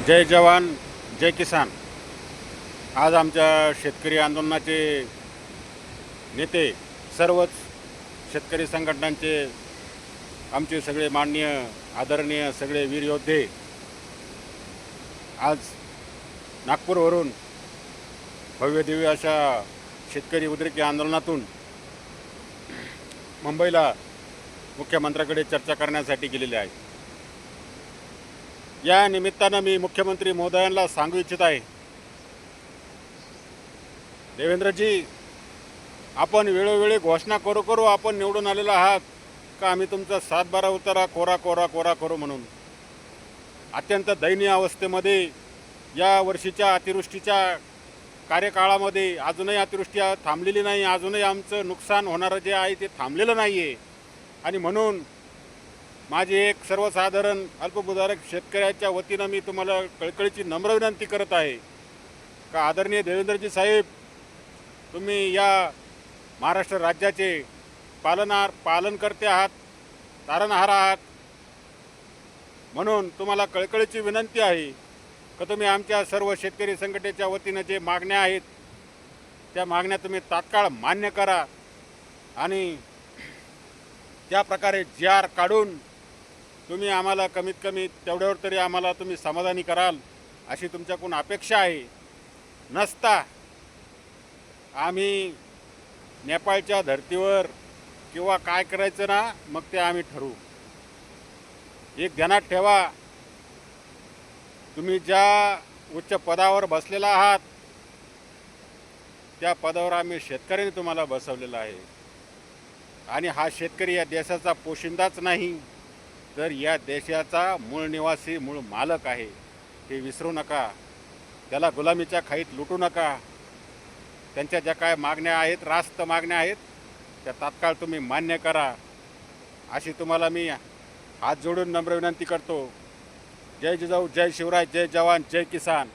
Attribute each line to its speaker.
Speaker 1: जय जवान जय किसान। आज आमच्या शेतकरी आंदोलनाचे नेते, सर्वच शेतकरी संघटनांचे आमचे सगळे माननीय आदरणीय सगळे वीर योद्धे आज नागपूरवरून भव्य दिव्य अशा शेतकरी उद्रेकी आंदोलनातून मुंबईला मुख्यमंत्र्याकडे चर्चा करण्यासाठी गेलेले आहेत। या निमित्तानं मी मुख्यमंत्री महोदयांना सांगू इच्छित आहे, देवेंद्रजी, आपण वेळोवेळी घोषणा करू करू आपण निवडून आलेला आहात का आम्ही तुमचा 7-12 उतारा कोरा कोरा कोरा करू म्हणून अत्यंत दयनीय अवस्थेमध्ये या वर्षीच्या अतिवृष्टीच्या कार्यकाळामध्ये अजूनही अतिवृष्टी थांबलेली नाही, अजूनही आमचं नुकसान होणारं जे आहे ते थांबलेलं नाही आहे। आणि म्हणून माझी एक सर्वसाधारण अल्पभूधारक शेतकऱ्याच्या वतीनं मी तुम्हाला कळकळीची नम्र विनंती करत आहे का आदरणीय देवेंद्रजी साहेब, तुम्ही या महाराष्ट्र राज्याचे पालनकर्ते आहात, तारणहार आहात, म्हणून तुम्हाला कळकळीची विनंती आहे का तुम्ही आमच्या सर्व शेतकरी संघटनेच्या वतीनं जे मागण्या आहेत त्या मागण्या तुम्ही तात्काळ मान्य करा आणि त्या प्रकारे जी.आर. काढून तुम्ही आम्हाला कमीत कमी तेवढ्यावर तरी आम्हाला तुम्ही समाधानी कराल अशी तुमच्याकडून अपेक्षा आहे। नसता आम्ही नेपाळच्या धर्तीवर किंवा काय करायचं ना मग ते आम्ही ठरवू। एक ध्यानात ठेवा, तुम्ही ज्या उच्च पदावर बसलेला आहात त्या पदावर आम्ही शेतकऱ्यांनी तुम्हाला बसवलेला आहे आणि हा शेतकरी या देशाचा पोशिंदाच नाही तर या देशाचा मूळ निवासी, मूळ मालक आहे, हे विसरू नका। त्याला गुलामीच्या खाईत लुटू नका। त्यांच्या ज्या काय मागण्या आहेत, रास्त मागण्या आहेत, त्या तात्काळ तुम्ही मान्य करा अशी तुम्हाला मी हात जोडून नम्र विनंती करतो। जय जिजाऊ, जय शिवराय, जय जवान, जय किसान।